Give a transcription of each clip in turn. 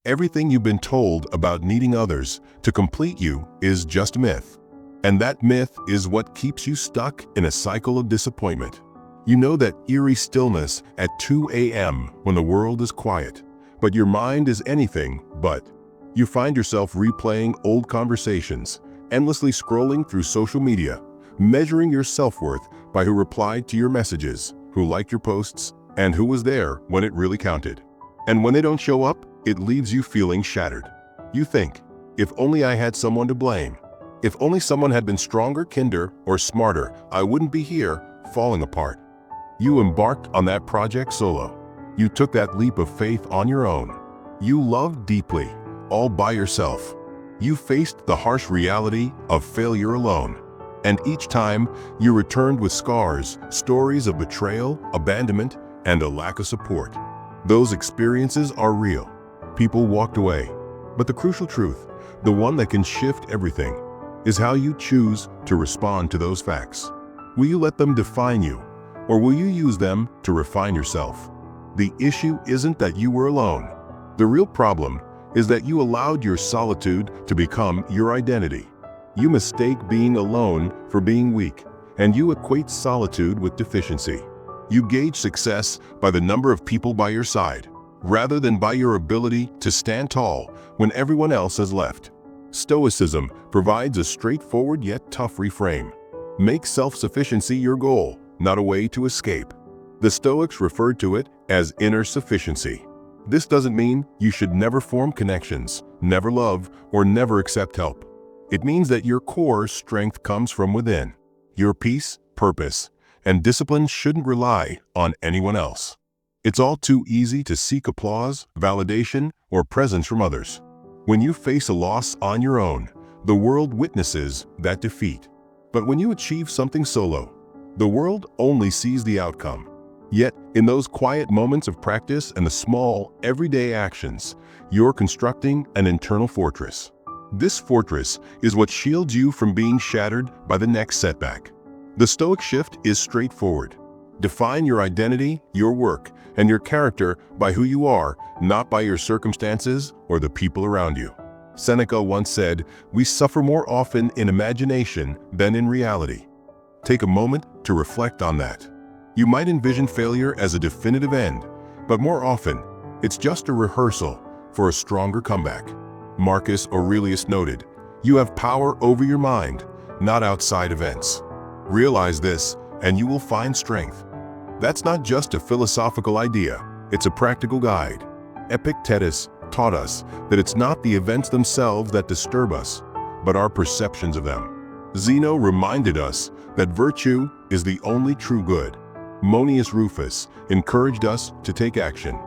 Everything you've been told about needing others to complete you is just myth. And that myth is what keeps you stuck in a cycle of disappointment. You know that eerie stillness at 2 a.m. when the world is quiet, but your mind is anything but. You find yourself replaying old conversations, endlessly scrolling through social media, measuring your self-worth by who replied to your messages, who liked your posts, and who was there when it really counted. And when they don't show up, it leaves you feeling shattered. You think, if only I had someone to blame. If only someone had been stronger, kinder, or smarter, I wouldn't be here, falling apart. You embarked on that project solo. You took that leap of faith on your own. You loved deeply, all by yourself. You faced the harsh reality of failure alone. And each time, you returned with scars, stories of betrayal, abandonment, and a lack of support. Those experiences are real. People walked away. But the crucial truth, the one that can shift everything, is how you choose to respond to those facts. Will you let them define you, or will you use them to refine yourself? The issue isn't that you were alone. The real problem is that you allowed your solitude to become your identity. You mistake being alone for being weak, and you equate solitude with deficiency. You gauge success by the number of people by your side, rather than by your ability to stand tall when everyone else has left. Stoicism provides a straightforward yet tough reframe. Make self-sufficiency your goal, not a way to escape. The Stoics referred to it as inner sufficiency. This doesn't mean you should never form connections, never love, or never accept help. It means that your core strength comes from within. Your peace, purpose, and discipline shouldn't rely on anyone else. It's all too easy to seek applause, validation, or presence from others. When you face a loss on your own, the world witnesses that defeat. But when you achieve something solo, the world only sees the outcome. Yet, in those quiet moments of practice and the small, everyday actions, you're constructing an internal fortress. This fortress is what shields you from being shattered by the next setback. The Stoic shift is straightforward. Define your identity, your work, and your character by who you are, not by your circumstances or the people around you. Seneca once said, "We suffer more often in imagination than in reality." Take a moment to reflect on that. You might envision failure as a definitive end, but more often, it's just a rehearsal for a stronger comeback. Marcus Aurelius noted, "You have power over your mind, not outside events." Realize this, and you will find strength. That's not just a philosophical idea, it's a practical guide. Epictetus taught us that it's not the events themselves that disturb us, but our perceptions of them. Zeno reminded us that virtue is the only true good. Monius Rufus encouraged us to take action.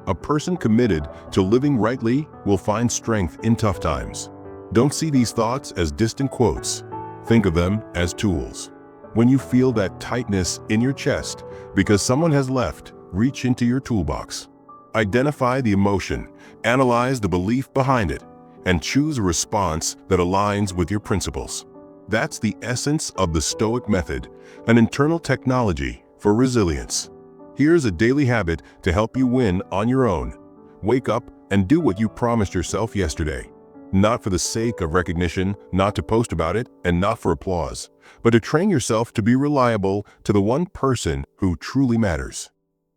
A person committed to living rightly will find strength in tough times. Don't see these thoughts as distant quotes. Think of them as tools. When you feel that tightness in your chest because someone has left, reach into your toolbox. Identify the emotion, analyze the belief behind it, and choose a response that aligns with your principles. That's the essence of the Stoic method, an internal technology for resilience. Here's a daily habit to help you win on your own. Wake up and do what you promised yourself yesterday. Not for the sake of recognition, not to post about it, and not for applause, but to train yourself to be reliable to the one person who truly matters.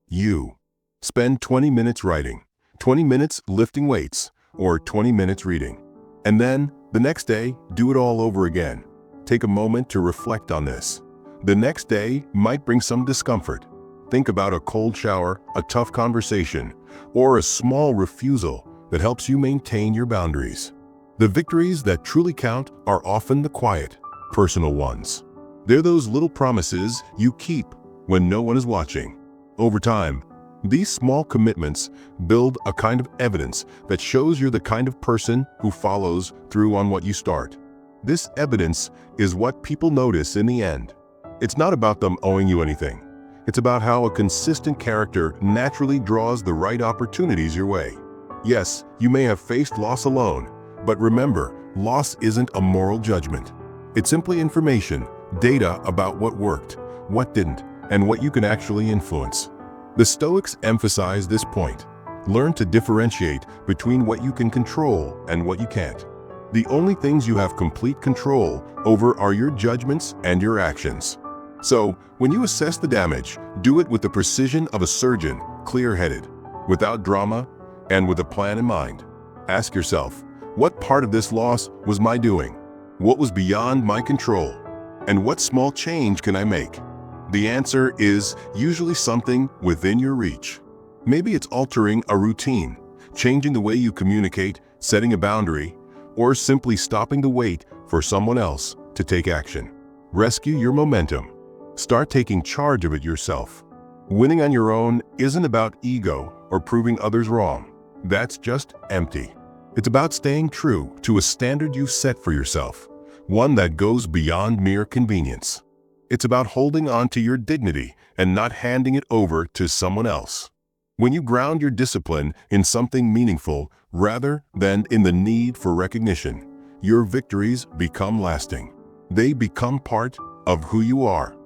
You. Spend 20 minutes writing, 20 minutes lifting weights, or 20 minutes reading. And then, the next day, do it all over again. Take a moment to reflect on this. The next day might bring some discomfort. Think about a cold shower, a tough conversation, or a small refusal that helps you maintain your boundaries. The victories that truly count are often the quiet, personal ones. They're those little promises you keep when no one is watching. Over time, these small commitments build a kind of evidence that shows you're the kind of person who follows through on what you start. This evidence is what people notice in the end. It's not about them owing you anything. It's about how a consistent character naturally draws the right opportunities your way. Yes, you may have faced loss alone, but remember, loss isn't a moral judgment. It's simply information, data about what worked, what didn't, and what you can actually influence. The Stoics emphasize this point. Learn to differentiate between what you can control and what you can't. The only things you have complete control over are your judgments and your actions. So, when you assess the damage, do it with the precision of a surgeon, clear-headed, without drama, and with a plan in mind. Ask yourself, what part of this loss was my doing? What was beyond my control? And what small change can I make? The answer is usually something within your reach. Maybe it's altering a routine, changing the way you communicate, setting a boundary, or simply stopping to wait for someone else to take action. Rescue your momentum. Start taking charge of it yourself. Winning on your own isn't about ego or proving others wrong. That's just empty. It's about staying true to a standard you've set for yourself, one that goes beyond mere convenience. It's about holding on to your dignity and not handing it over to someone else. When you ground your discipline in something meaningful rather than in the need for recognition, your victories become lasting. They become part of who you are.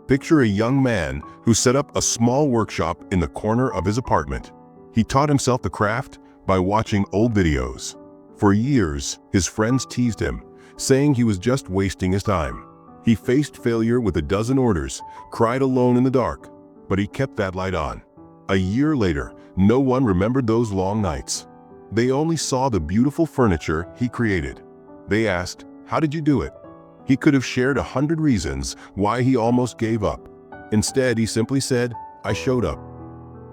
Picture a young man who set up a small workshop in the corner of his apartment. He taught himself the craft by watching old videos. For years, his friends teased him, saying he was just wasting his time. He faced failure with a dozen orders, cried alone in the dark, but he kept that light on. A year later, no one remembered those long nights. They only saw the beautiful furniture he created. They asked, "How did you do it?" He could have shared 100 reasons why he almost gave up. Instead, he simply said, "I showed up."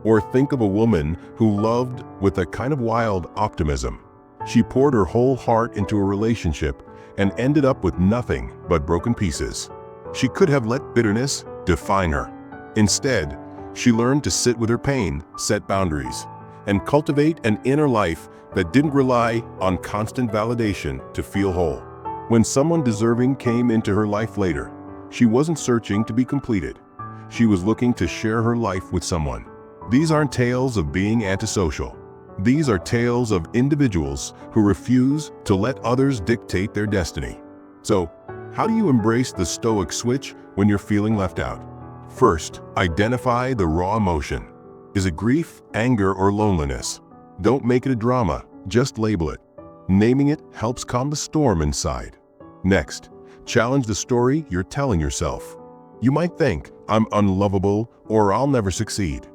Or think of a woman who loved with a kind of wild optimism. She poured her whole heart into a relationship and ended up with nothing but broken pieces. She could have let bitterness define her. Instead, she learned to sit with her pain, set boundaries, and cultivate an inner life that didn't rely on constant validation to feel whole. When someone deserving came into her life later, she wasn't searching to be completed. She was looking to share her life with someone. These aren't tales of being antisocial. These are tales of individuals who refuse to let others dictate their destiny. So, how do you embrace the Stoic switch when you're feeling left out? First, identify the raw emotion. Is it grief, anger, or loneliness? Don't make it a drama, just label it. Naming it helps calm the storm inside. Next, challenge the story you're telling yourself. You might think, "I'm unlovable," or "I'll never succeed."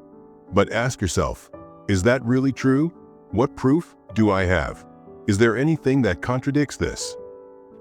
But ask yourself, is that really true? What proof do I have? Is there anything that contradicts this?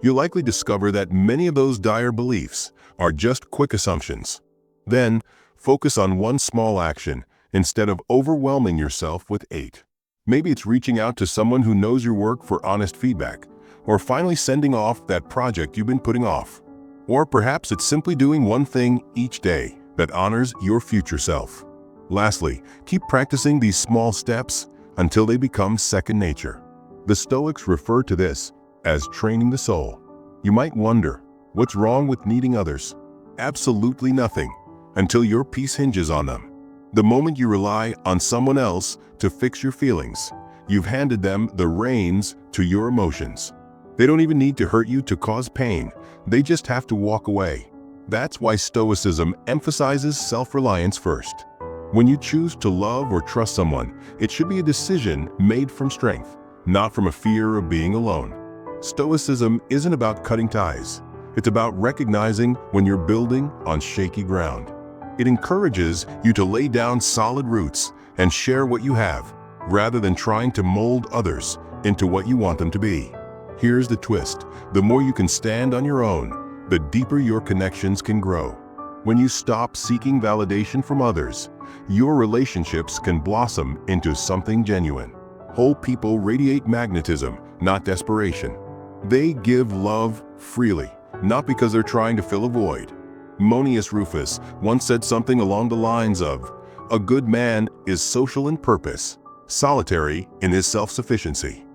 You'll likely discover that many of those dire beliefs are just quick assumptions. Then, focus on one small action instead of overwhelming yourself with 8. Maybe it's reaching out to someone who knows your work for honest feedback, or finally sending off that project you've been putting off. Or perhaps it's simply doing one thing each day that honors your future self. Lastly, keep practicing these small steps until they become second nature. The Stoics refer to this as training the soul. You might wonder, what's wrong with needing others? Absolutely nothing, until your peace hinges on them. The moment you rely on someone else to fix your feelings, you've handed them the reins to your emotions. They don't even need to hurt you to cause pain. They just have to walk away. That's why Stoicism emphasizes self-reliance first. When you choose to love or trust someone, it should be a decision made from strength, not from a fear of being alone. Stoicism isn't about cutting ties. It's about recognizing when you're building on shaky ground. It encourages you to lay down solid roots and share what you have, rather than trying to mold others into what you want them to be. Here's the twist. The more you can stand on your own, the deeper your connections can grow. When you stop seeking validation from others, your relationships can blossom into something genuine. Whole people radiate magnetism, not desperation. They give love freely, not because they're trying to fill a void. Monius Rufus once said something along the lines of, "A good man is social in purpose, solitary in his self-sufficiency."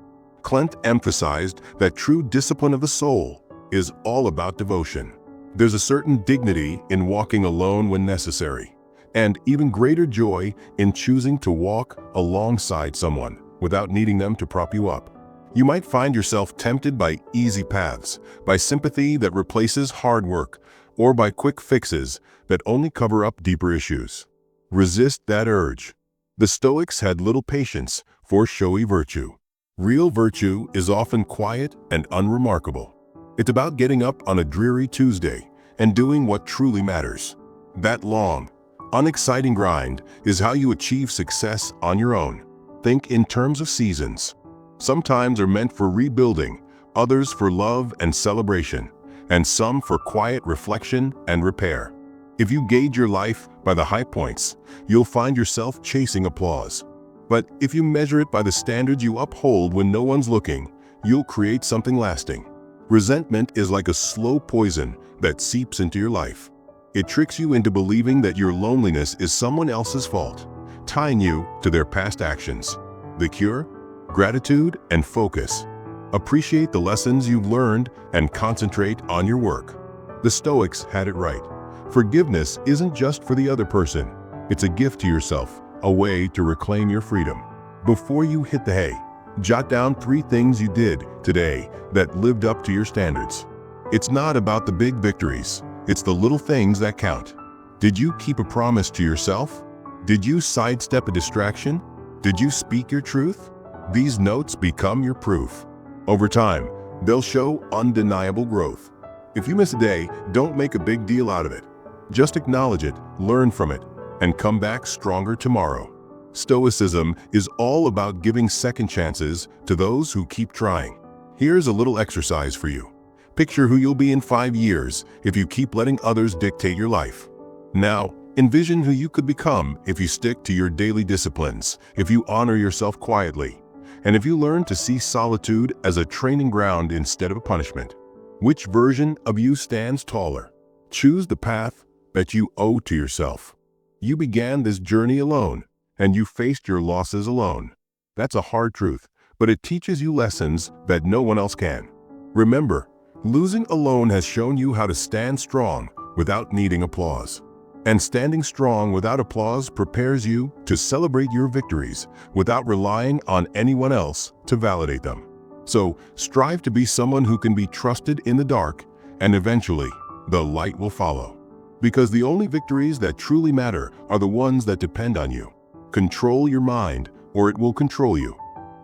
Kant emphasized that true discipline of the soul is all about devotion. There's a certain dignity in walking alone when necessary, and even greater joy in choosing to walk alongside someone without needing them to prop you up. You might find yourself tempted by easy paths, by sympathy that replaces hard work, or by quick fixes that only cover up deeper issues. Resist that urge. The Stoics had little patience for showy virtue. Real virtue is often quiet and unremarkable. It's about getting up on a dreary Tuesday and doing what truly matters. That long, unexciting grind is how you achieve success on your own. Think in terms of seasons. Some times are meant for rebuilding, others for love and celebration, and some for quiet reflection and repair. If you gauge your life by the high points, you'll find yourself chasing applause. But if you measure it by the standards you uphold when no one's looking, you'll create something lasting. Resentment is like a slow poison that seeps into your life. It tricks you into believing that your loneliness is someone else's fault, tying you to their past actions. The cure? Gratitude and focus. Appreciate the lessons you've learned and concentrate on your work. The Stoics had it right. Forgiveness isn't just for the other person. It's a gift to yourself, a way to reclaim your freedom. Before you hit the hay, jot down 3 things you did today that lived up to your standards. It's not about the big victories. It's the little things that count. Did you keep a promise to yourself? Did you sidestep a distraction? Did you speak your truth? These notes become your proof. Over time, they'll show undeniable growth. If you miss a day, don't make a big deal out of it. Just acknowledge it, learn from it, and come back stronger tomorrow. Stoicism is all about giving second chances to those who keep trying. Here's a little exercise for you. Picture who you'll be in 5 years if you keep letting others dictate your life. Now, envision who you could become if you stick to your daily disciplines, if you honor yourself quietly, and if you learn to see solitude as a training ground instead of a punishment. Which version of you stands taller? Choose the path that you owe to yourself. You began this journey alone, and you faced your losses alone. That's a hard truth, but it teaches you lessons that no one else can. Remember, losing alone has shown you how to stand strong without needing applause. And standing strong without applause prepares you to celebrate your victories without relying on anyone else to validate them. So, strive to be someone who can be trusted in the dark, and eventually, the light will follow. Because the only victories that truly matter are the ones that depend on you. Control your mind, or it will control you.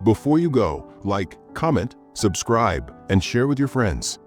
Before you go, like, comment, subscribe, and share with your friends.